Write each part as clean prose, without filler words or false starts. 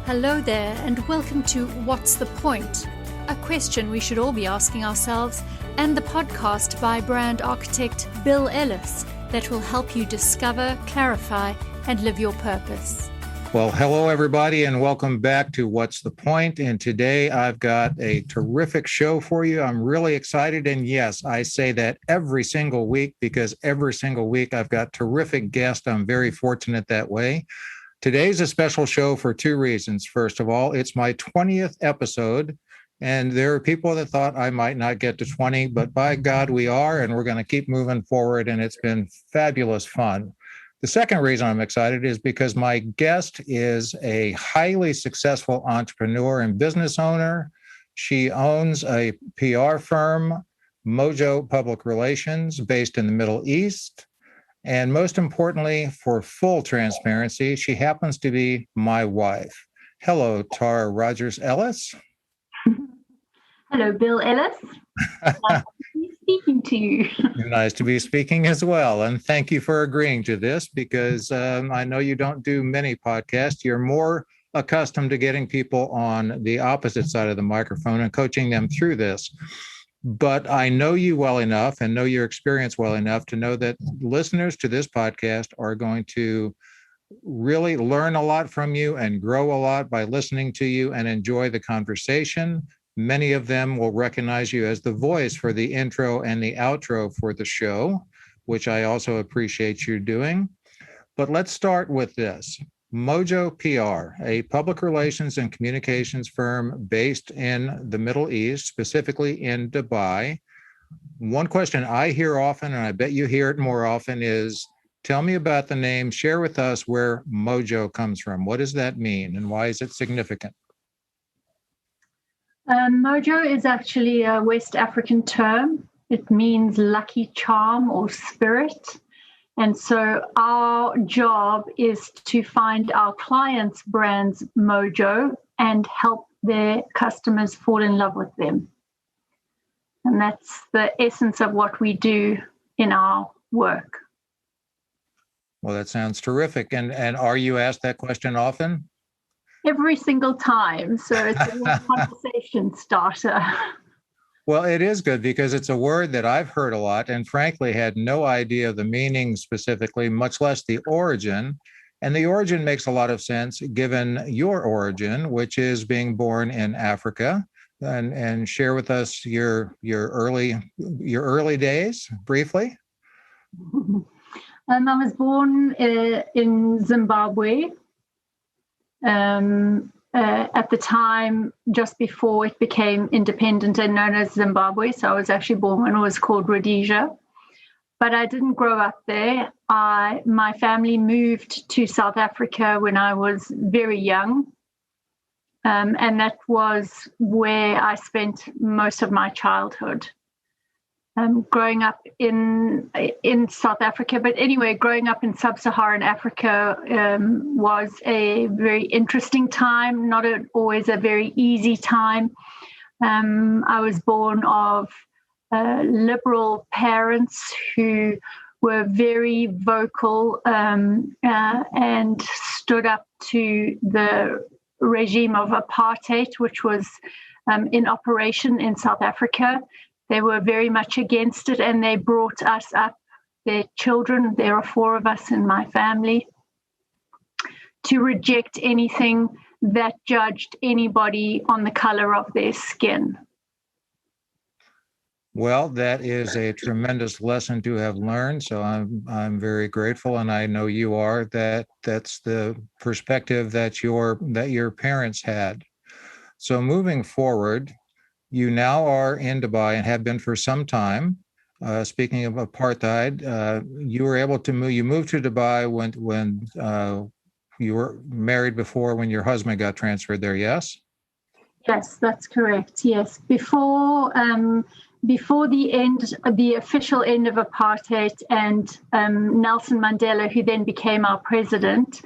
Hello there, and welcome to What's the Point? A question we should all be asking ourselves, and the podcast by brand architect Bill Ellis that will help you discover, clarify, and live your purpose. Well, hello, everybody, and welcome back to What's the Point? And today I've got a terrific show for you. I'm really excited. And yes, I say that every single week because every single week I've got terrific guests. I'm very fortunate that way. Today's a special show for two reasons. First of all, it's my 20th episode, and there are people that thought I might not get to 20, but by God, we are, and we're going to keep moving forward, and it's been fabulous fun. The second reason I'm excited is because my guest is a highly successful entrepreneur and business owner. She owns a PR firm, Mojo Public Relations, based in the Middle East. And most importantly, for full transparency, she happens to be my wife. Hello, Tara Rogers-Ellis. Hello, Bill Ellis. Nice to be speaking to you. Nice to be speaking as well. And thank you for agreeing to this because I know you don't do many podcasts. You're more accustomed to getting people on the opposite side of the microphone and coaching them through this. But I know you well enough and know your experience well enough to know that listeners to this podcast are going to really learn a lot from you and grow a lot by listening to you and enjoy the conversation. Many of them will recognize you as the voice for the intro and the outro for the show, which I also appreciate you doing. But let's start with this. Mojo PR, a public relations and communications firm based in the Middle East, specifically in Dubai. One question I hear often, and I bet you hear it more often, is tell me about the name, share with us where Mojo comes from. What does that mean and why is it significant? Mojo is actually a West African term. It means lucky charm or spirit. And so our job is to find our clients' brands Mojo and help their customers fall in love with them. And that's the essence of what we do in our work. Well, that sounds terrific. And are you asked that question often? Every single time. So it's a conversation starter. Well, it is good because it's a word that I've heard a lot and frankly had no idea of the meaning specifically, much less the origin. And the origin makes a lot of sense given your origin, which is being born in Africa. And share with us your early days briefly. I was born in Zimbabwe. At the time, just before it became independent and known as Zimbabwe. So I was actually born when it was called Rhodesia. But I didn't grow up there. My family moved to South Africa when I was very young. And that was where I spent most of my childhood. Growing up in South Africa. But anyway, growing up in sub-Saharan Africa was a very interesting time, not always a very easy time. I was born of liberal parents who were very vocal and stood up to the regime of apartheid, which was in operation in South Africa. They were very much against it, and they brought us up, their children, there are 4 of us in my family, to reject anything that judged anybody on the color of their skin. Well, that is a tremendous lesson to have learned. So I'm very grateful, and I know you are. That's the perspective that your parents had. So moving forward, you now are in Dubai and have been for some time. Speaking of apartheid, you were able to move. You moved to Dubai when you were married before, when your husband got transferred there. Yes. Yes, that's correct. Yes, before the official end of apartheid, and Nelson Mandela, who then became our president,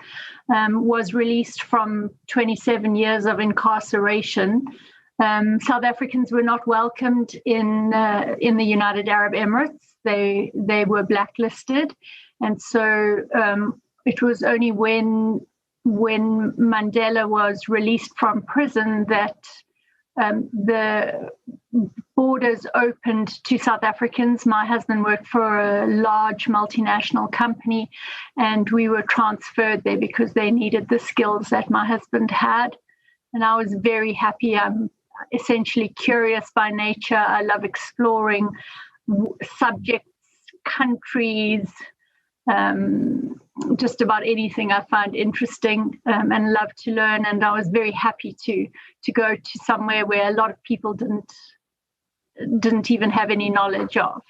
was released from 27 years of incarceration. South Africans were not welcomed in the United Arab Emirates. They were blacklisted, and so it was only when when Mandela was released from prison, that the borders opened to South Africans. My husband worked for a large multinational company, and we were transferred there because they needed the skills that my husband had. And I was very happy. I'm essentially curious by nature. I love exploring subjects, countries, just about anything I find interesting, and love to learn. And I was very happy to go to somewhere where a lot of people didn't even have any knowledge of.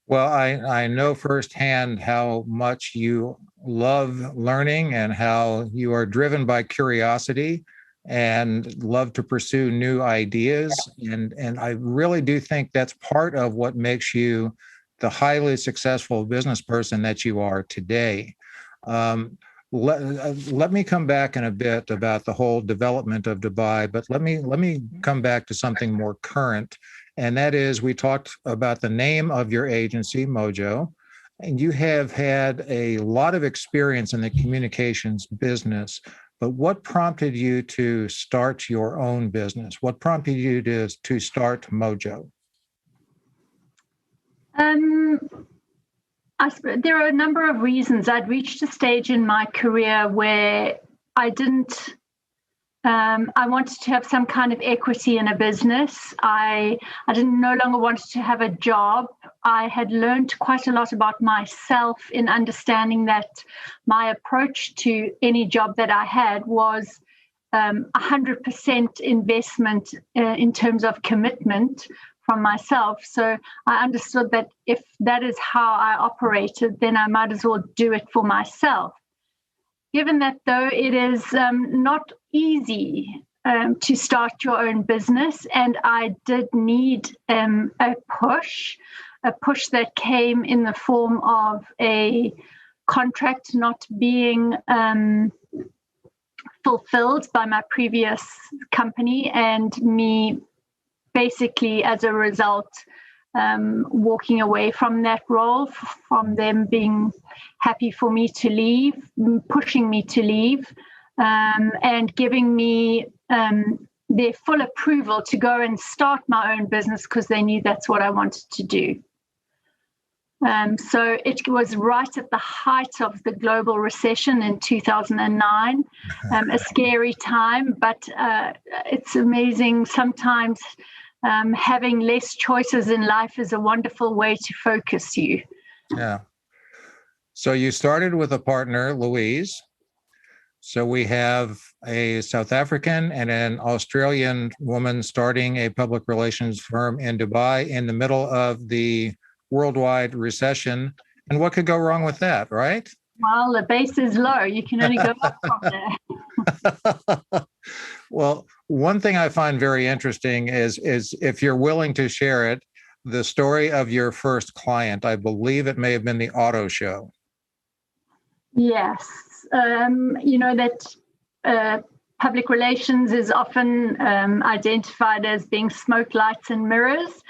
Well, I know firsthand how much you love learning and how you are driven by curiosity and love to pursue new ideas. And I really do think that's part of what makes you the highly successful business person that you are today. Let me come back in a bit about the whole development of Dubai, but let me come back to something more current. And that is, we talked about the name of your agency, Mojo, and you have had a lot of experience in the communications business. But what prompted you to start your own business? What prompted you to start Mojo? I suppose there are a number of reasons. I'd reached a stage in my career where I wanted to have some kind of equity in a business. I no longer wanted to have a job. I had learned quite a lot about myself in understanding that my approach to any job that I had was 100% investment in terms of commitment from myself. So I understood that if that is how I operated, then I might as well do it for myself. Given that, though, it is not easy to start your own business, and I did need a push that came in the form of a contract not being fulfilled by my previous company, and me basically, as a result, walking away from that role, from them being happy for me to leave, pushing me to leave, and giving me their full approval to go and start my own business because they knew that's what I wanted to do. So it was right at the height of the global recession in 2009, a scary time, but it's amazing. Sometimes having less choices in life is a wonderful way to focus you. Yeah. So you started with a partner, Louise. So we have a South African and an Australian woman starting a public relations firm in Dubai in the middle of the worldwide recession. And what could go wrong with that, right? Well, the base is low. You can only go up from there. Well, one thing I find very interesting is if you're willing to share it, the story of your first client. I believe it may have been the auto show. Yes. You know that public relations is often identified as being smoke, lights, and mirrors.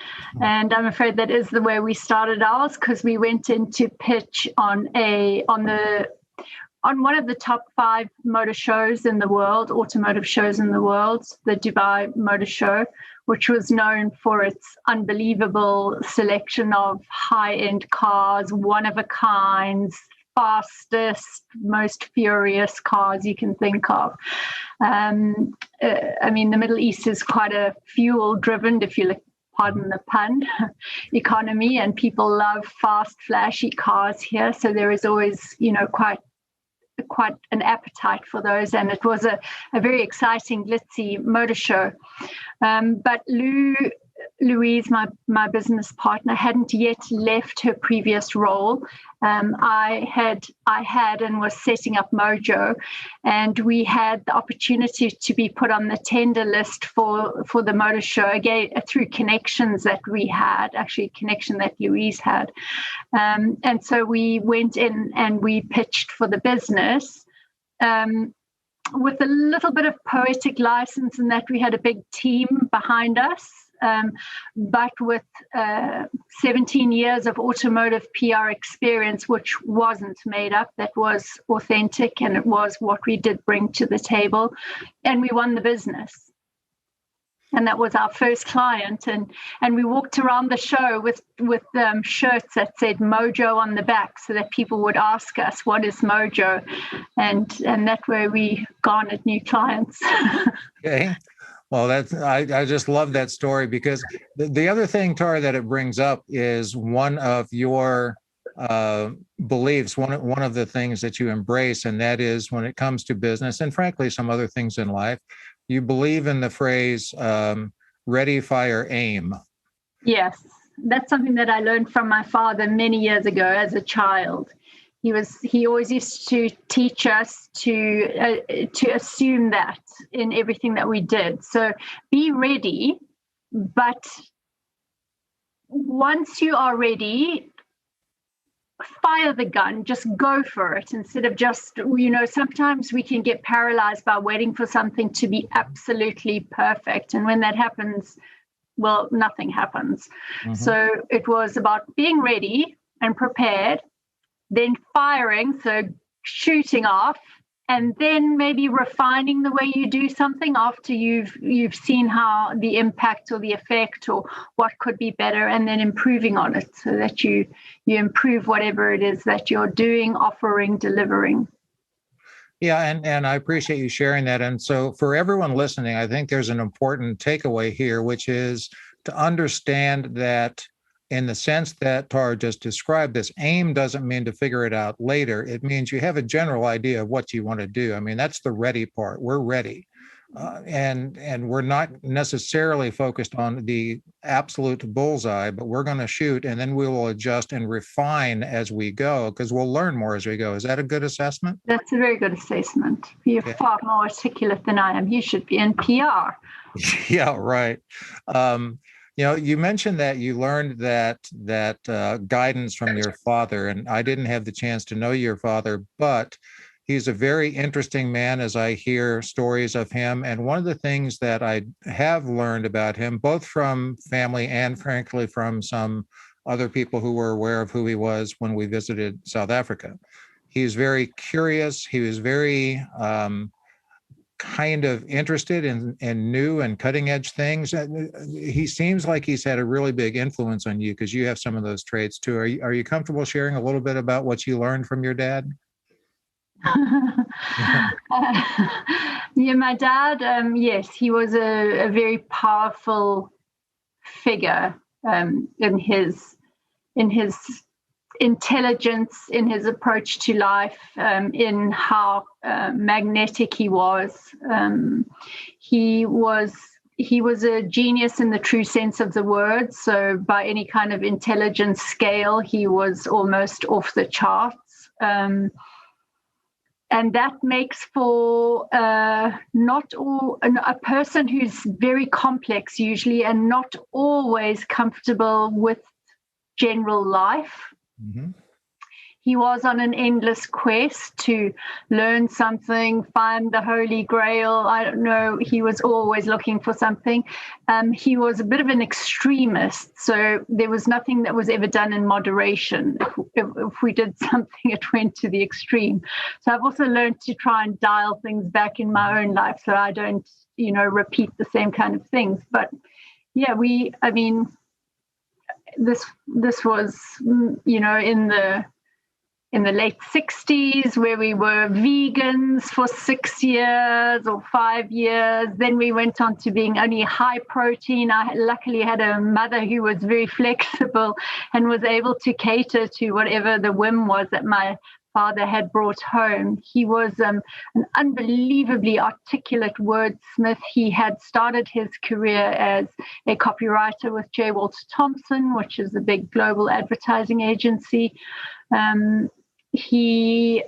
And I'm afraid that is the way we started ours, because we went in to pitch on one of the top 5 motor shows in the world, automotive shows in the world, the Dubai Motor Show, which was known for its unbelievable selection of high-end cars, one-of-a-kinds, fastest, most furious cars you can think of. I mean, the Middle East is quite a fuel-driven, if you look, pardon the pun, economy, and people love fast, flashy cars here. So there is always, quite an appetite for those, and it was a very exciting, glitzy motor show. But Louise, my business partner, hadn't yet left her previous role. I had and was setting up Mojo, and we had the opportunity to be put on the tender list for the motor show, again through connections that we had, actually a connection that Louise had. And so we went in and we pitched for the business. With a little bit of poetic license in that we had a big team behind us. but with 17 years of automotive PR experience, which wasn't made up, that was authentic, and it was what we did bring to the table, and we won the business. And that was our first client, and we walked around the show with shirts that said Mojo on the back, so that people would ask us, "What is Mojo?" And that way we garnered new clients. Okay, well, I just love that story, because the other thing, Tara, that it brings up is one of your beliefs, one of the things that you embrace, and that is when it comes to business and frankly some other things in life. You believe in the phrase, ready, fire, aim. Yes, that's something that I learned from my father many years ago as a child. He always used to teach us to assume that in everything that we did. So be ready, but once you are ready, fire the gun, just go for it, instead of just, sometimes we can get paralyzed by waiting for something to be absolutely perfect. And when that happens, well, nothing happens. Mm-hmm. So it was about being ready and prepared, then firing, so shooting off, and then maybe refining the way you do something after you've seen how the impact or the effect or what could be better, and then improving on it so that you improve whatever it is that you're doing, offering, delivering. Yeah, and I appreciate you sharing that. And so for everyone listening, I think there's an important takeaway here, which is to understand that in the sense that Tara just described, this aim doesn't mean to figure it out later. It means you have a general idea of what you want to do. I mean, that's the ready part. We're ready. And we're not necessarily focused on the absolute bullseye, but we're going to shoot, and then we will adjust and refine as we go, because we'll learn more as we go. Is that a good assessment? That's a very good assessment. You're far more articulate than I am. You should be in PR. Yeah, right. You mentioned that you learned that guidance from your father, and I didn't have the chance to know your father, but he's a very interesting man as I hear stories of him. And one of the things that I have learned about him, both from family and frankly from some other people who were aware of who he was when we visited South Africa, he's very curious. He was very kind of interested in new and cutting edge things. He seems like he's had a really big influence on you, because you have some of those traits too. Are you comfortable sharing a little bit about what you learned from your dad? My dad, yes, he was a very powerful figure in his intelligence, in his approach to life, in how magnetic he was. He was a genius in the true sense of the word. So by any kind of intelligence scale, he was almost off the charts. And that makes for not all a person who's very complex usually, and not always comfortable with general life. Mm-hmm. He was on an endless quest to learn something, find the Holy Grail. I don't know. He was always looking for something. He was a bit of an extremist. So there was nothing that was ever done in moderation. If we did something, it went to the extreme. So I've also learned to try and dial things back in my own life so I don't, repeat the same kind of things. But yeah, this was, in the late 60s, where we were vegans for 6 years or 5 years. Then we went on to being only high protein. I luckily had a mother who was very flexible and was able to cater to whatever the whim was that my father had brought home. He was an unbelievably articulate wordsmith. He had started his career as a copywriter with J. Walter Thompson, which is a big global advertising agency. He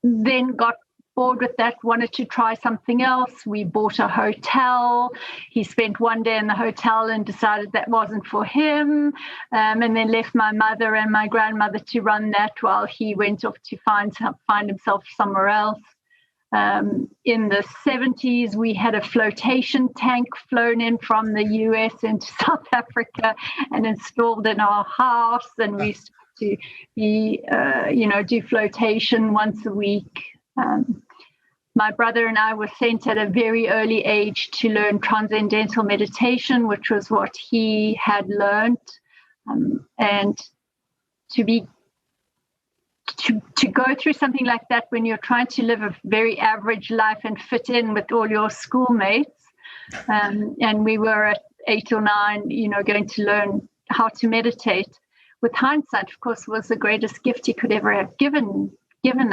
then got bored with that, wanted to try something else. We bought a hotel. He spent one day in the hotel and decided that wasn't for him, and then left my mother and my grandmother to run that while he went off to find himself somewhere else. In the 70s, we had a flotation tank flown in from the US into South Africa and installed in our house. And we used to do flotation once a week. My brother and I were sent at a very early age to learn transcendental meditation, which was what he had learned. And to go through something like that when you're trying to live a very average life and fit in with all your schoolmates. And we were at 8 or 9, going to learn how to meditate. With hindsight, of course, was the greatest gift he could ever have given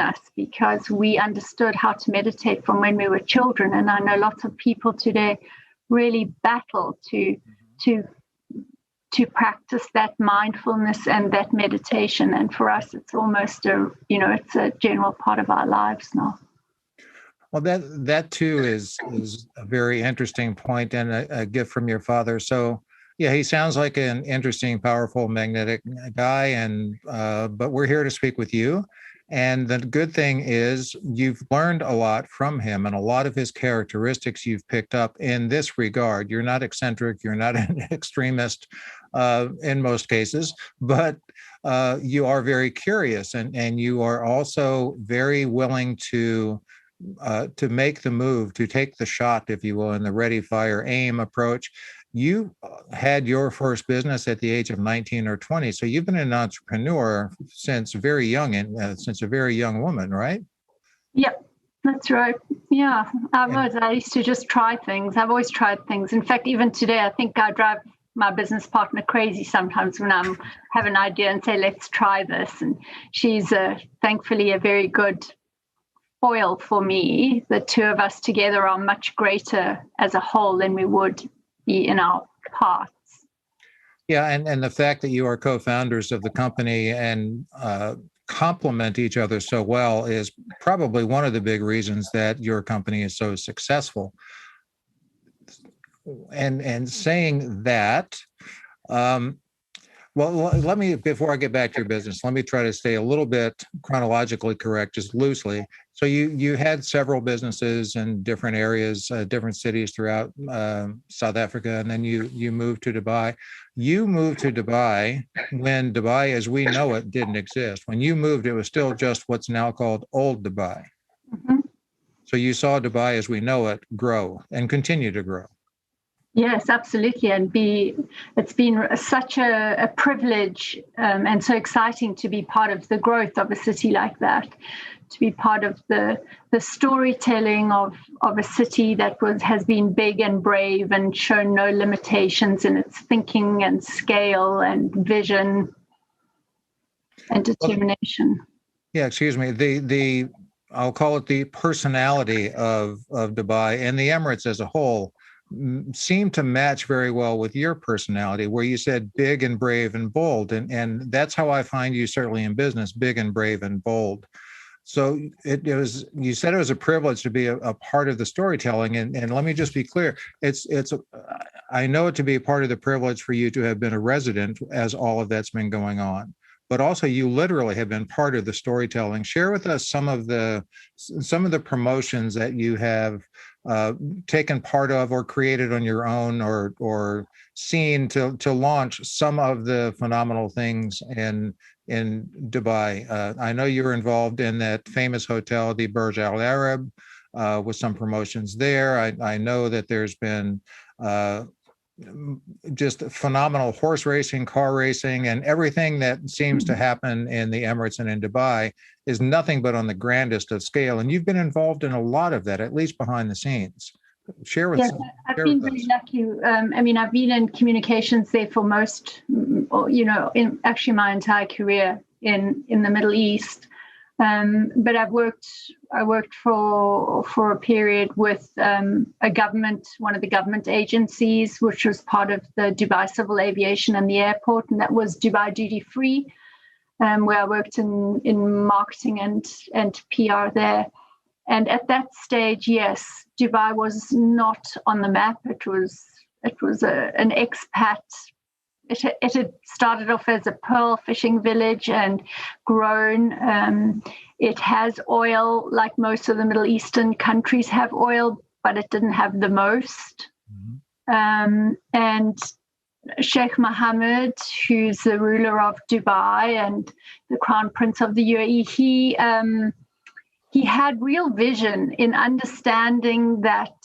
us, because we understood how to meditate from when we were children. And I know lots of people today really battle to practice that mindfulness and that meditation. And for us, it's almost it's a general part of our lives now. Well, that too is a very interesting point, and a gift from your father. So yeah, he sounds like an interesting, powerful, magnetic guy, and but we're here to speak with you. And the good thing is you've learned a lot from him, and a lot of his characteristics you've picked up in this regard. You're not eccentric, you're not an extremist in most cases, but you are very curious, and you are also very willing to make the move, to take the shot, if you will, in the ready, fire, aim approach. You had your first business at the age of 19 or 20. So you've been an entrepreneur since very young, and since a very young woman, right? Yep, that's right. Yeah, I used to just try things. I've always tried things. In fact, even today, I think I drive my business partner crazy sometimes when I have an idea and say, let's try this. And she's thankfully a very good foil for me. The two of us together are much greater as a whole than we would be in our parts. Yeah, and the fact that you are co-founders of the company and complement each other so well is probably one of the big reasons that your company is so successful. And saying that, well, let me, before I get back to your business, let me try to stay a little bit chronologically correct, just loosely. So you had several businesses in different areas, different cities throughout South Africa, and then you moved to Dubai. You moved to Dubai when Dubai as we know it didn't exist. When you moved, it was still just what's now called Old Dubai. Mm-hmm. So you saw Dubai as we know it grow and continue to grow. Yes, absolutely. And it's been such a privilege and so exciting to be part of the growth of a city like that, to be part of the storytelling of a city that has been big and brave and shown no limitations in its thinking and scale and vision and determination. Yeah, excuse me. The I'll call it the personality of Dubai and the Emirates as a whole seem to match very well with your personality, where you said big and brave and bold. And that's how I find you, certainly in business, big and brave and bold. So you said it was a privilege to be a part of the storytelling. And let me just be clear. I know it to be a part of the privilege for you to have been a resident as all of that's been going on. But also you literally have been part of the storytelling. Share with us some of the promotions that you have taken part of or created on your own or seen to launch some of the phenomenal things in Dubai. I know you were involved in that famous hotel, the Burj Al Arab, with some promotions there. I know that there's been just phenomenal horse racing, car racing, and everything that seems to happen in the Emirates and in Dubai is nothing but on the grandest of scale. And you've been involved in a lot of that, at least behind the scenes. Share with us. Yes, I've been very lucky. I've been in communications there for most, in actually my entire career in the Middle East. But I worked for a period with a government, one of the government agencies, which was part of the Dubai Civil Aviation and the airport, and that was Dubai Duty Free, where I worked in marketing and PR there. And at that stage, yes, Dubai was not on the map. It was an expat It had started off as a pearl fishing village and grown. It has oil, like most of the Middle Eastern countries have oil, but it didn't have the most. And Sheikh Mohammed, who's the ruler of Dubai and the Crown Prince of the UAE, he had real vision in understanding that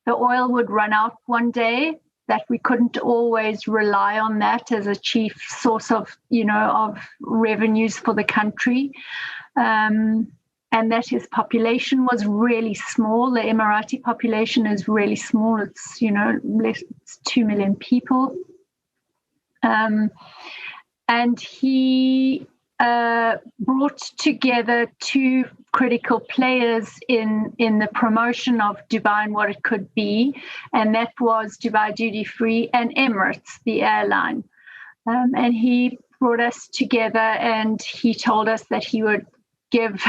the oil would run out one day, that we couldn't always rely on that as a chief source of, of revenues for the country. And that his population was really small. The Emirati population is really small. It's, it's 2 million people. And he brought together two critical players in the promotion of Dubai and what it could be, and that was Dubai Duty Free and Emirates, the airline. And he brought us together, and he told us that he would give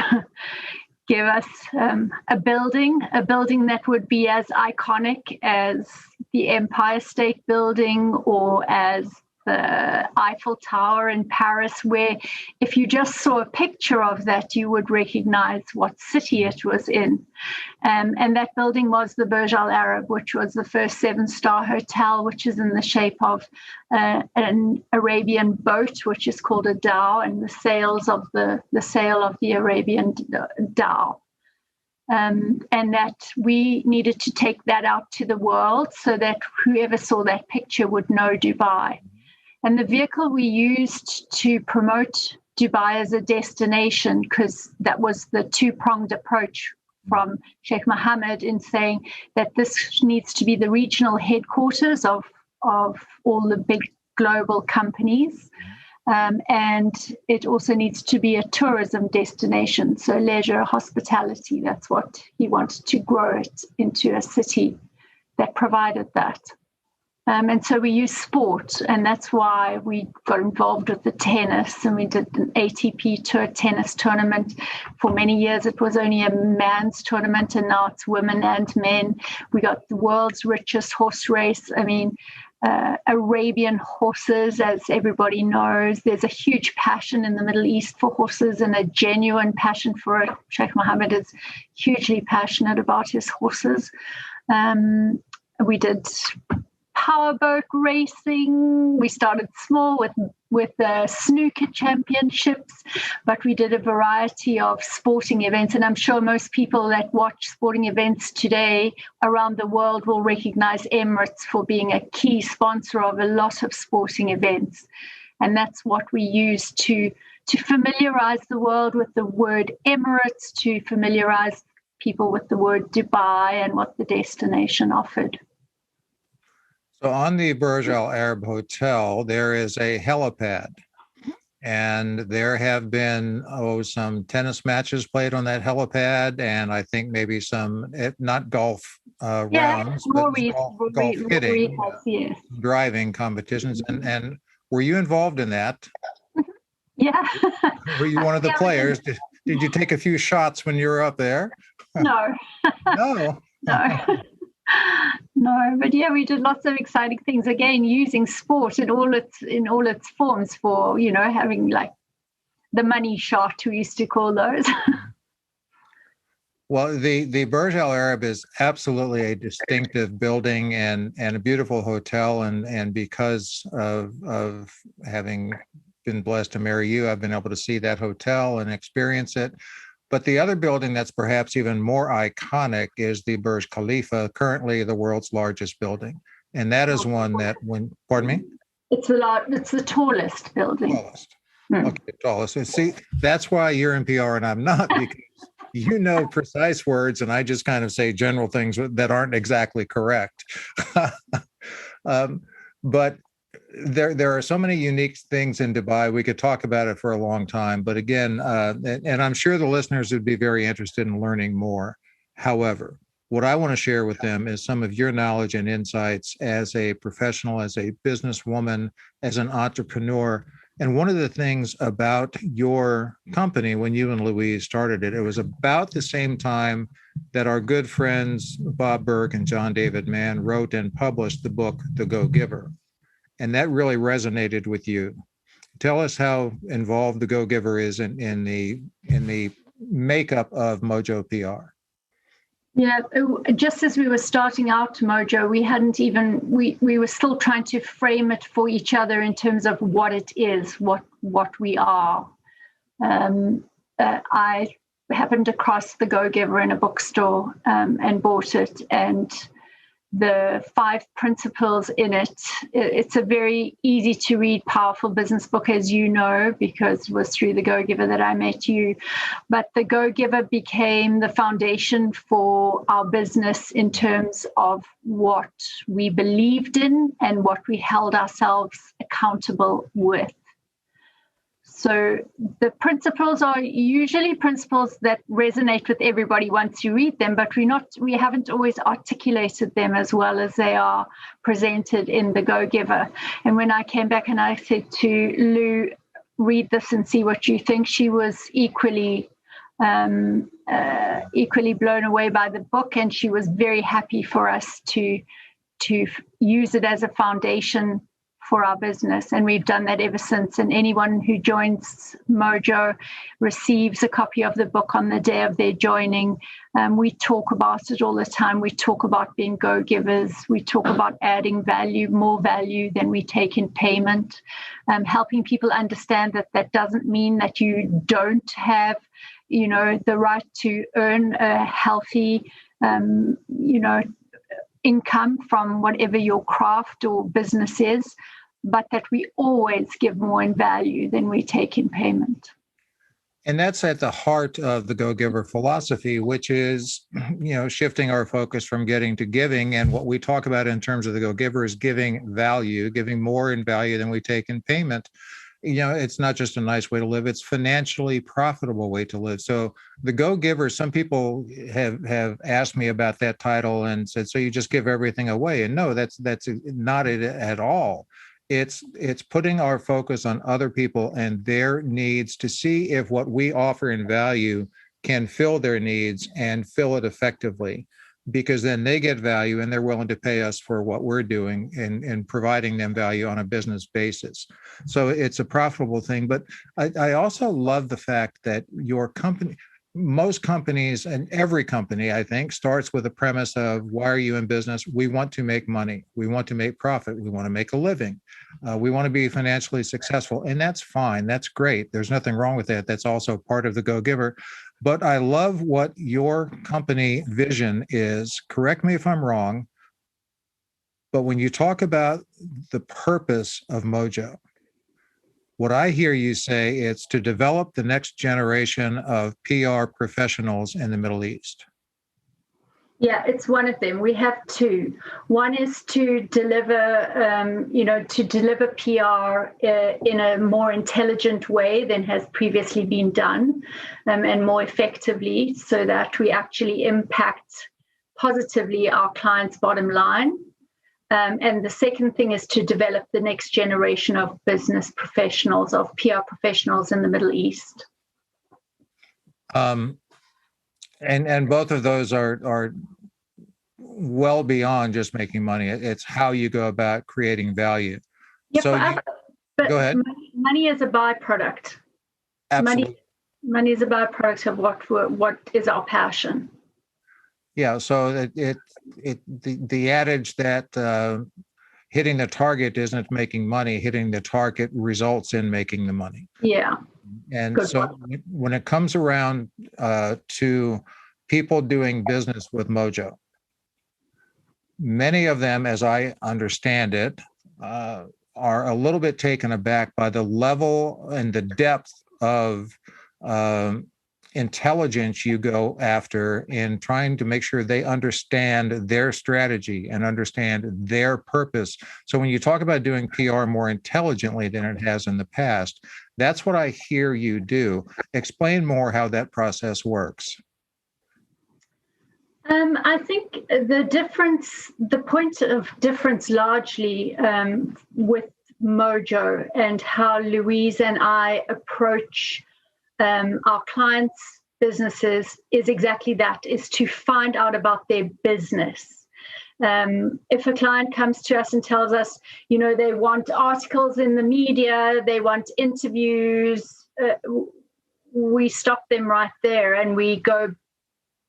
us a building that would be as iconic as the Empire State Building or as the Eiffel Tower in Paris, where if you just saw a picture of that, you would recognize what city it was in. And that building was the Burj Al Arab, which was the first 7-star hotel, which is in the shape of an Arabian boat, which is called a dhow, and the sail of the Arabian dhow. And that we needed to take that out to the world so that whoever saw that picture would know Dubai. And the vehicle we used to promote Dubai as a destination, because that was the two-pronged approach from Sheikh Mohammed in saying that this needs to be the regional headquarters of all the big global companies. And it also needs to be a tourism destination, so leisure, hospitality. That's what he wanted to grow it into, a city that provided that. And so we use sport, and that's why we got involved with the tennis, and we did an ATP Tour tennis tournament. For many years, it was only a man's tournament, and now it's women and men. We got the world's richest horse race. I mean, Arabian horses, as everybody knows. There's a huge passion in the Middle East for horses and a genuine passion for it. Sheikh Mohammed is hugely passionate about his horses. We did powerboat racing. We started small with the snooker championships, but we did a variety of sporting events. And I'm sure most people that watch sporting events today around the world will recognize Emirates for being a key sponsor of a lot of sporting events. And that's what we use to familiarize the world with the word Emirates, to familiarize people with the word Dubai and what the destination offered. So on the Burj Al Arab Hotel, there is a helipad, and there have been some tennis matches played on that helipad, and I think maybe some, not golf rounds, but golf hitting, driving competitions. And were you involved in that? Yeah. Were you one of the players? Did you take a few shots when you were up there? No. No. No, but yeah, we did lots of exciting things. Again, using sport in all its forms for, having like the money shot, we used to call those. Well, the Burj Al Arab is absolutely a distinctive building and a beautiful hotel, and because of having been blessed to marry you, I've been able to see that hotel and experience it. But the other building that's perhaps even more iconic is the Burj Khalifa, currently the world's largest building. And that is one that pardon me? It's the tallest building. Tallest. Okay, tallest. And see, that's why you're in PR and I'm not, because you know precise words and I just kind of say general things that aren't exactly correct. But there are so many unique things in Dubai. We could talk about it for a long time, but again, and I'm sure the listeners would be very interested in learning more. However, what I want to share with them is some of your knowledge and insights as a professional, as a businesswoman, as an entrepreneur. And one of the things about your company, when you and Louise started it, it was about the same time that our good friends Bob Burg and John David Mann wrote and published the book, The Gogiver. and that really resonated with you. Tell us how involved the Go-Giver is in the makeup of Mojo PR. Yeah, just as we were starting out Mojo, we were still trying to frame it for each other in terms of what it is, what we are. I happened across the Go-Giver in a bookstore and bought it, and the 5 principles in it. It's a very easy to read, powerful business book, as you know, because it was through the Go-Giver that I met you. But the Go-Giver became the foundation for our business in terms of what we believed in and what we held ourselves accountable with. So the principles are usually principles that resonate with everybody once you read them, but we haven't always articulated them as well as they are presented in the Go-Giver. And when I came back and I said to Lou, read this and see what you think, she was equally blown away by the book, and she was very happy for us to use it as a foundation for our business, and we've done that ever since. And anyone who joins Mojo receives a copy of the book on the day of their joining. We talk about it all the time. We talk about being go-givers. We talk about adding value, more value than we take in payment, helping people understand that that doesn't mean that you don't have, the right to earn a healthy, income from whatever your craft or business is, but that we always give more in value than we take in payment. And that's at the heart of the Go-Giver philosophy, which is, shifting our focus from getting to giving. And what we talk about in terms of the Go-Giver is giving value, giving more in value than we take in payment. It's not just a nice way to live, it's financially profitable way to live. So the Go-Giver, some people have asked me about that title and said, so you just give everything away? And no, that's not it at all. It's putting our focus on other people and their needs to see if what we offer in value can fill their needs and fill it effectively, because then they get value and they're willing to pay us for what we're doing and providing them value on a business basis. So it's a profitable thing. But I also love the fact that your company, most companies and every company, I think, starts with a premise of, why are you in business? We want to make money. We want to make profit. We want to make a living. We want to be financially successful. And that's fine. That's great. There's nothing wrong with that. That's also part of the Go-Giver. But I love what your company vision is. Correct me if I'm wrong, but when you talk about the purpose of Mojo, what I hear you say, it's to develop the next generation of PR professionals in the Middle East. Yeah, it's one of them. We have 2. One is to deliver, PR in a more intelligent way than has previously been done, and more effectively, so that we actually impact positively our clients' bottom line. And the second thing is to develop the next generation of business professionals, of PR professionals in the Middle East. And both of those are well beyond just making money. It's how you go about creating value. Yep, So but go ahead. Money is a byproduct. Absolutely. Money is a byproduct of what is our passion. Yeah, so the adage that hitting the target isn't making money, hitting the target results in making the money. Yeah. And Good so point. when it comes around to people doing business with Mojo, many of them, as I understand it, are a little bit taken aback by the level and the depth of intelligence you go after in trying to make sure they understand their strategy and understand their purpose. So when you talk about doing PR more intelligently than it has in the past, that's what I hear you do. Explain more how that process works. I think the point of difference largely with Mojo and how Louise and I approach our clients' businesses is exactly that, is to find out about their business. If a client comes to us and tells us, they want articles in the media, they want interviews, we stop them right there and we go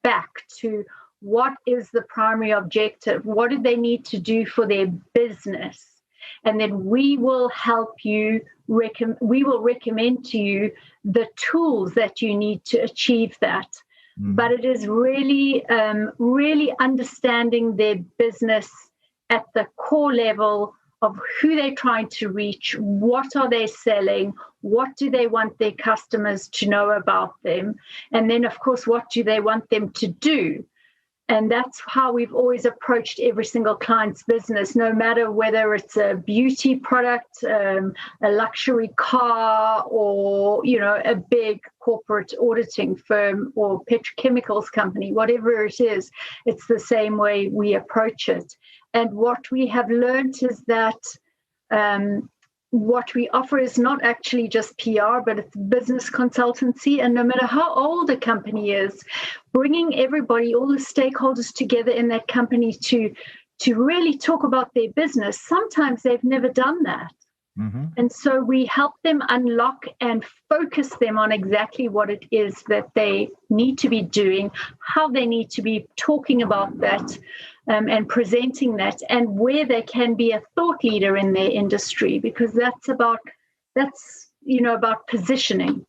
back to what is the primary objective? What do they need to do for their business? And then we will help you, we will recommend to you the tools that you need to achieve that. But it is really, really understanding their business at the core level of who they're trying to reach, what are they selling, what do they want their customers to know about them, and then, of course, what do they want them to do? And that's how we've always approached every single client's business, no matter whether it's a beauty product, a luxury car, or, a big corporate auditing firm or petrochemicals company, whatever it is, it's the same way we approach it. And what we have learned is that what we offer is not actually just PR, but it's business consultancy. And no matter how old a company is, bringing everybody, all the stakeholders together in that company to really talk about their business, sometimes they've never done that. And so we help them unlock and focus them on exactly what it is that they need to be doing, how they need to be talking about that, and presenting that, and where they can be a thought leader in their industry, because that's about positioning.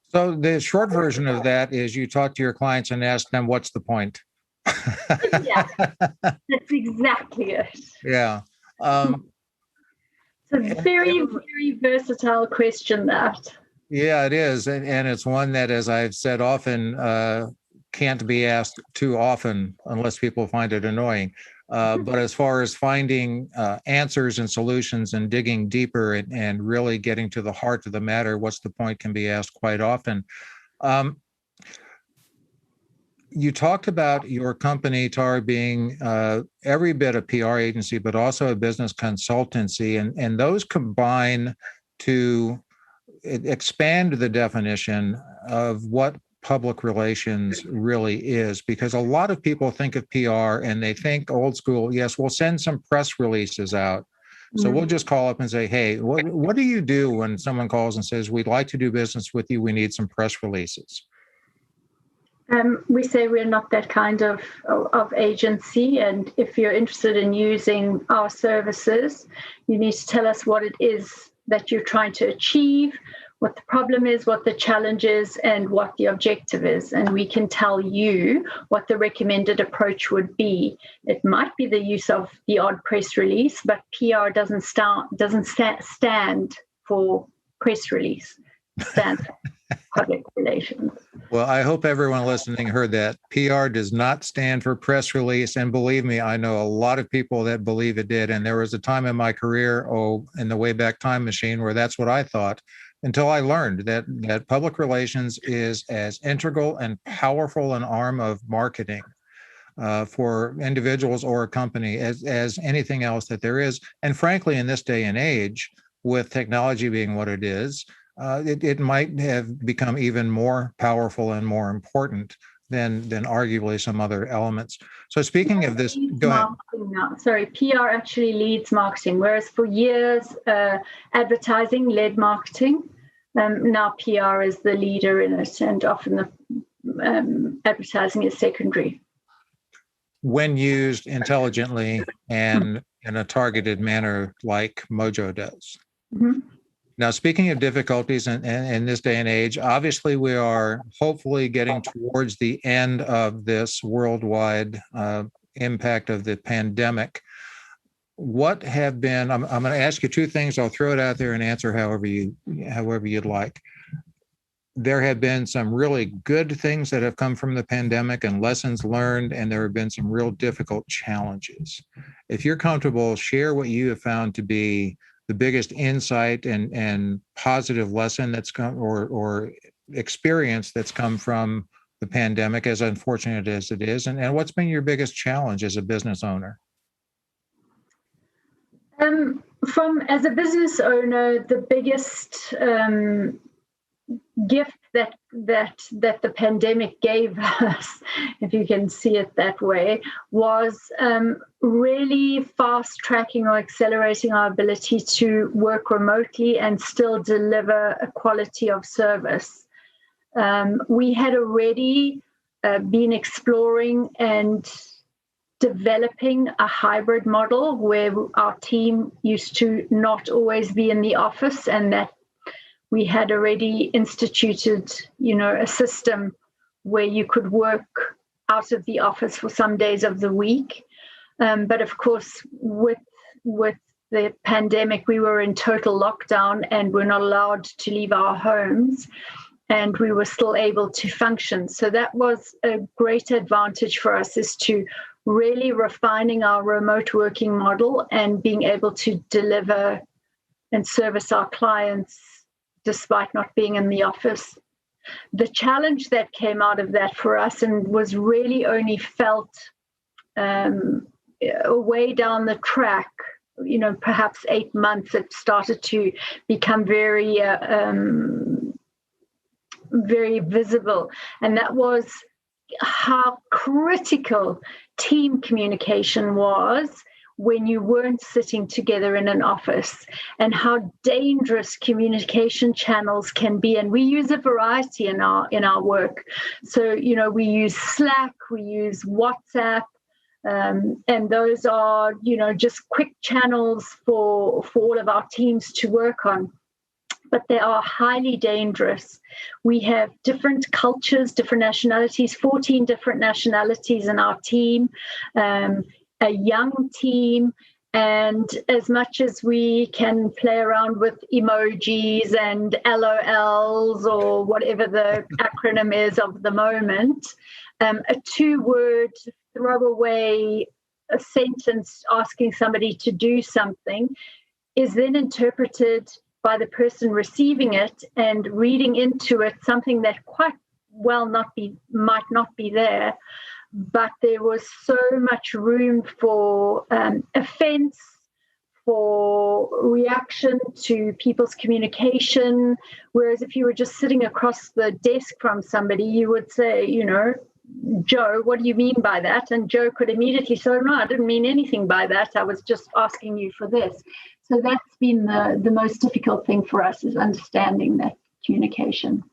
So the short version of that is you talk to your clients and ask them, what's the point? Yeah, that's exactly it. Yeah. It's a very, very versatile question, that. Yeah, it is. And it's one that, as I've said often, can't be asked too often unless people find it annoying. But as far as finding answers and solutions and digging deeper and really getting to the heart of the matter, what's the point, can be asked quite often. You talked about your company, Tara, being every bit a PR agency, but also a business consultancy, and those combine to expand the definition of what public relations really is, because a lot of people think of PR and they think old school, yes, we'll send some press releases out. So we'll just call up and say, hey, what do you do when someone calls and says, we'd like to do business with you, we need some press releases? We say we're not that kind of agency, and if you're interested in using our services, you need to tell us what it is that you're trying to achieve, what the problem is, what the challenge is, and what the objective is. And we can tell you what the recommended approach would be. It might be the use of the odd press release, but PR doesn't stand for press release. It stands for public relations. Well, I hope everyone listening heard that. PR does not stand for press release. And believe me, I know a lot of people that believe it did. And there was a time in my career, in the Wayback Time Machine, where that's what I thought, until I learned that public relations is as integral and powerful an arm of marketing for individuals or a company as anything else that there is. And frankly, in this day and age, with technology being what it is, it might have become even more powerful and more important than arguably some other elements. So speaking of this, go ahead. Sorry, PR actually leads marketing, whereas for years, advertising led marketing. Now PR is the leader in it, and often the advertising is secondary. When used intelligently and in a targeted manner like Mojo does. Mm-hmm. Now, speaking of difficulties in this day and age, obviously we are hopefully getting towards the end of this worldwide impact of the pandemic. What have been, I'm going to ask you two things. I'll throw it out there and answer however you'd like. There have been some really good things that have come from the pandemic and lessons learned, and there have been some real difficult challenges. If you're comfortable, share what you have found to be the biggest insight and positive lesson that's come or experience that's come from the pandemic, as unfortunate as it is, and what's been your biggest challenge as a business owner? As a business owner, the biggest gift that the pandemic gave us, if you can see it that way, was really fast tracking or accelerating our ability to work remotely and still deliver a quality of service. We had already been exploring and developing a hybrid model where our team used to not always be in the office, and that we had already instituted, a system where you could work out of the office for some days of the week. But of course, with the pandemic, we were in total lockdown and we're not allowed to leave our homes, and we were still able to function. So that was a great advantage for us, is to really refining our remote working model and being able to deliver and service our clients despite not being in the office. The challenge that came out of that for us, and was really only felt way down the track, perhaps 8 months, it started to become very, very visible. And that was how critical team communication was when you weren't sitting together in an office, and how dangerous communication channels can be. And we use a variety in our work. So, we use Slack, we use WhatsApp, and those are, just quick channels for all of our teams to work on. But they are highly dangerous. We have different cultures, different nationalities, 14 different nationalities in our team, a young team, and as much as we can play around with emojis and LOLs or whatever the acronym is of the moment, a 2-word throwaway a sentence asking somebody to do something is then interpreted by the person receiving it and reading into it something that quite well might not be there. But there was so much room for offense, for reaction to people's communication. Whereas if you were just sitting across the desk from somebody, you would say, Joe, what do you mean by that? And Joe could immediately say, no, I didn't mean anything by that. I was just asking you for this. So that's been the most difficult thing for us, is understanding that communication.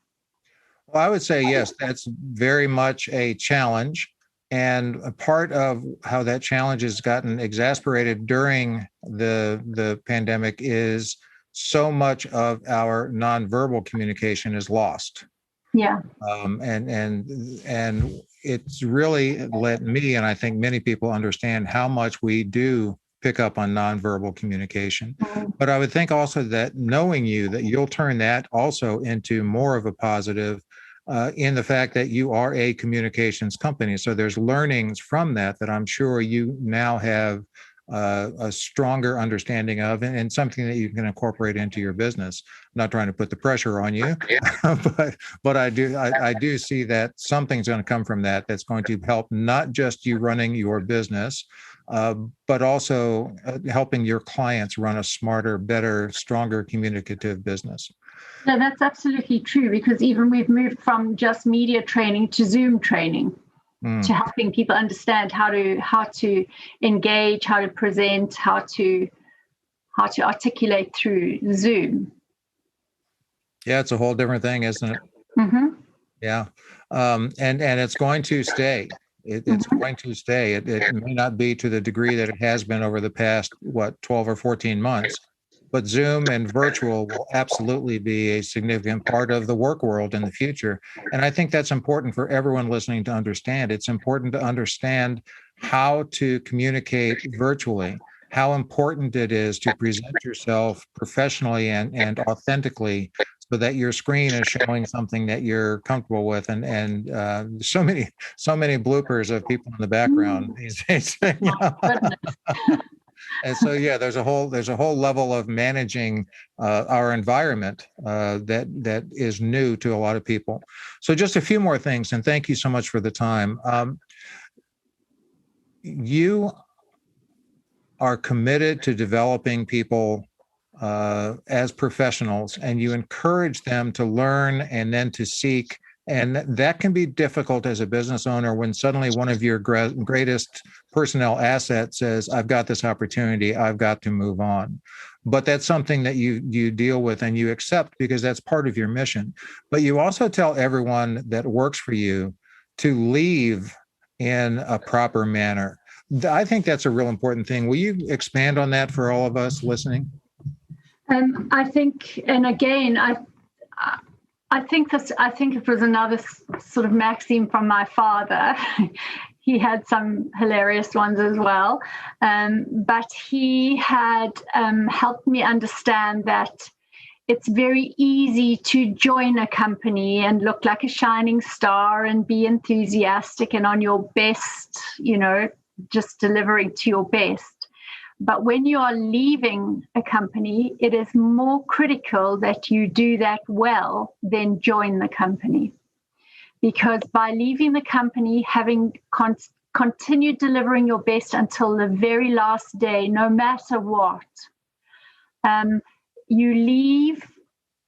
Well, I would say, yes, that's very much a challenge. And a part of how that challenge has gotten exasperated during the pandemic is so much of our nonverbal communication is lost. Yeah. And it's really let me, and I think many people, understand how much we do pick up on nonverbal communication. Mm-hmm. But I would think also that knowing you, that you'll turn that also into more of a positive in the fact that you are a communications company. So there's learnings from that I'm sure you now have a stronger understanding of, and something that you can incorporate into your business. I'm not trying to put the pressure on you, but I do see that something's going to come from that that's going to help not just you running your business, but also helping your clients run a smarter, better, stronger communicative business. No, that's absolutely true, because even we've moved from just media training to Zoom training, to helping people understand how to engage, how to present, how to articulate through Zoom. Yeah, it's a whole different thing, isn't it? Mm-hmm. Yeah, and it's going to stay. It's going to stay. It may not be to the degree that it has been over the past 12 or 14 months. But Zoom and virtual will absolutely be a significant part of the work world in the future. And I think that's important for everyone listening to understand. It's important to understand how to communicate virtually, how important it is to present yourself professionally and authentically, so that your screen is showing something that you're comfortable with. And so many bloopers of people in the background these days. And so, yeah, there's a whole level of managing our environment that is new to a lot of people. So just a few more things, and thank you so much for the time. You are committed to developing people as professionals, and you encourage them to learn and then to seek. And that can be difficult as a business owner when suddenly one of your greatest personnel assets says, I've got this opportunity, I've got to move on. But that's something that you deal with and you accept because that's part of your mission. But you also tell everyone that works for you to leave in a proper manner. I think that's a real important thing. Will you expand on that for all of us listening? I think, and again, I think it was another sort of maxim from my father. He had some hilarious ones as well, but he had helped me understand that it's very easy to join a company and look like a shining star and be enthusiastic and on your best, just delivering to your best. But when you are leaving a company, it is more critical that you do that well than join the company. Because by leaving the company, having continued delivering your best until the very last day, no matter what, you leave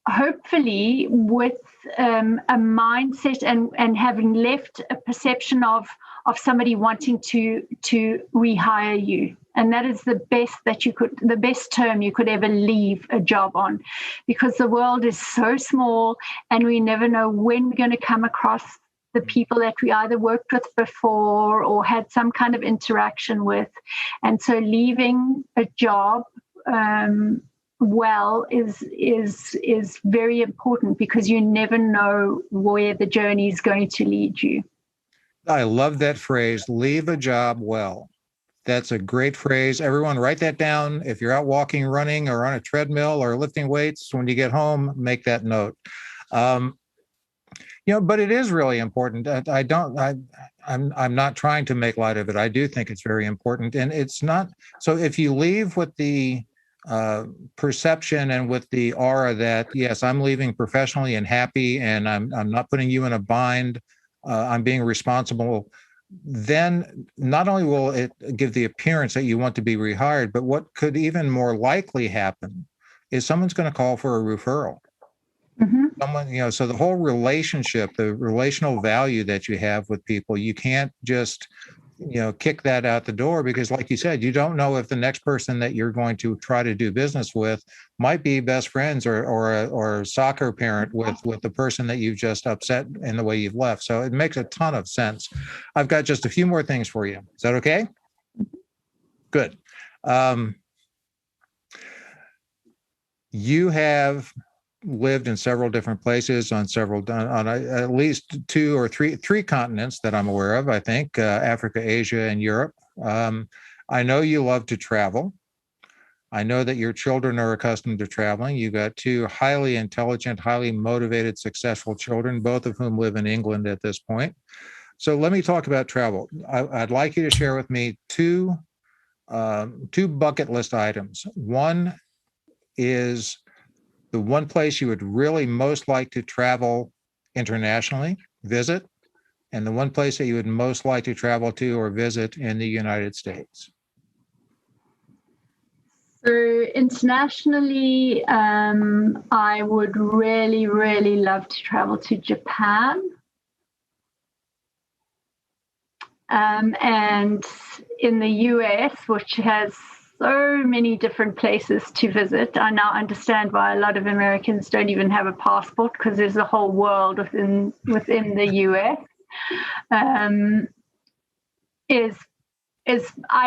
hopefully with a mindset and having left a perception of somebody wanting to rehire you. And that is the best term you could ever leave a job on, because the world is so small and we never know when we're going to come across the people that we either worked with before or had some kind of interaction with. And so leaving a job well is very important, because you never know where the journey is going to lead you. I love that phrase, leave a job well. That's a great phrase. Everyone write that down. If you're out walking, running, or on a treadmill or lifting weights, when you get home, make that note. But it is really important. I'm not trying to make light of it. I do think it's very important. And it's not, so if you leave with the perception and with the aura that, yes, I'm leaving professionally and happy, and I'm not putting you in a bind, I'm being responsible, then not only will it give the appearance that you want to be rehired, but what could even more likely happen is someone's going to call for a referral. Mm-hmm. Someone, so the whole relationship, the relational value that you have with people, you can't just, kick that out the door, because like you said, you don't know if the next person that you're going to try to do business with might be best friends or a soccer parent with the person that you've just upset in the way you've left. So it makes a ton of sense. I've got just a few more things for you. Is that okay? Good. You have lived in several different places on at least two or three continents that I'm aware of, I think, Africa, Asia, and Europe. I know you love to travel. I know that your children are accustomed to traveling. You got two highly intelligent, highly motivated, successful children, both of whom live in England at this point. So let me talk about travel. I'd like you to share with me two bucket list items. One is the one place you would really most like to travel internationally, visit, and the one place that you would most like to travel to or visit in the United States. So internationally, I would really, really love to travel to Japan. And in the US, which has so many different places to visit. I now understand why a lot of Americans don't even have a passport, because there's a whole world within the US. I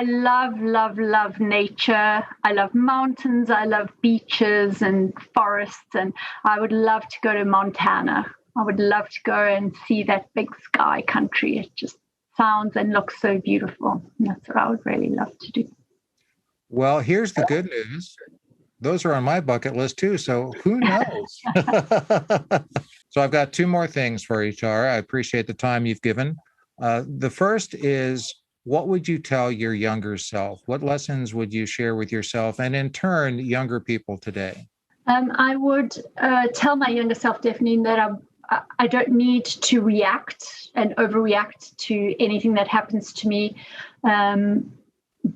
love nature. I love mountains. I love beaches and forests, and I would love to go to Montana. I would love to go and see that big sky country. It just sounds and looks so beautiful. And that's what I would really love to do. Well, here's the good news. Those are on my bucket list too, so who knows? So I've got two more things for you, Tara. I appreciate the time you've given. The first is, what would you tell your younger self? What lessons would you share with yourself and in turn, younger people today? I would tell my younger self definitely that I don't need to react and overreact to anything that happens to me.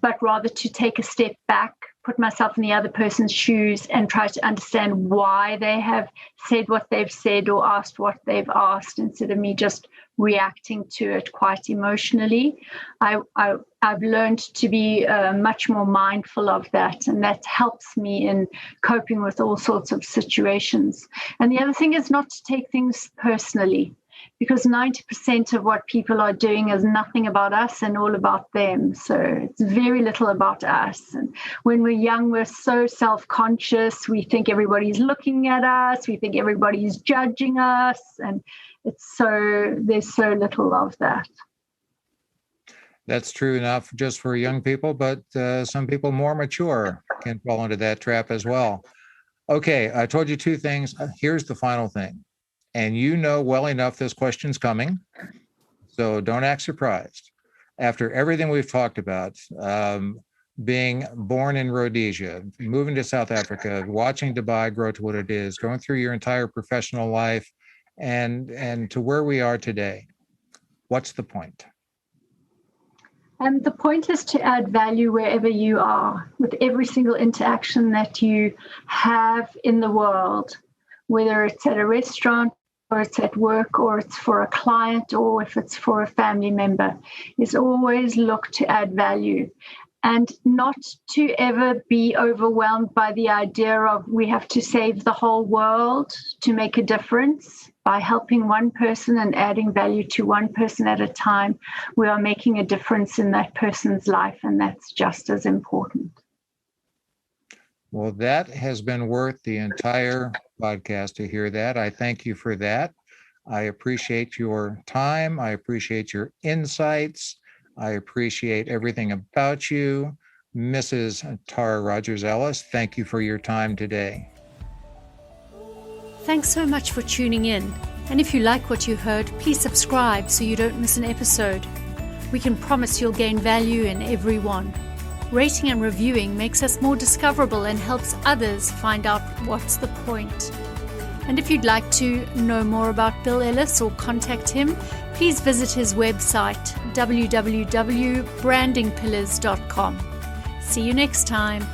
But rather to take a step back, put myself in the other person's shoes and try to understand why they have said what they've said or asked what they've asked, instead of me just reacting to it quite emotionally. I've learned to be much more mindful of that, and that helps me in coping with all sorts of situations. And the other thing is not to take things personally, because 90% of what people are doing is nothing about us and all about them. So it's very little about us. And when we're young, we're so self-conscious. We think everybody's looking at us. We think everybody's judging us. And there's so little of that. That's true enough just for young people, but some people more mature can fall into that trap as well. Okay, I told you two things. Here's the final thing. And you know well enough this question's coming, so don't act surprised. After everything we've talked about, being born in Rhodesia, moving to South Africa, watching Dubai grow to what it is, going through your entire professional life, and to where we are today, what's the point? And the point is to add value wherever you are, with every single interaction that you have in the world, whether it's at a restaurant, or it's at work, or it's for a client, or if it's for a family member, is always look to add value, and not to ever be overwhelmed by the idea of we have to save the whole world to make a difference. By helping one person and adding value to one person at a time, we are making a difference in that person's life, and that's just as important. Well, that has been worth the entire podcast to hear that. I thank you for that. I appreciate your time. I appreciate your insights. I appreciate everything about you. Mrs. Tara Rogers-Ellis, thank you for your time today. Thanks so much for tuning in. And if you like what you heard, please subscribe so you don't miss an episode. We can promise you'll gain value in every one. Rating and reviewing makes us more discoverable and helps others find out what's the point. And if you'd like to know more about Bill Ellis or contact him, please visit his website, www.brandingpillars.com. See you next time.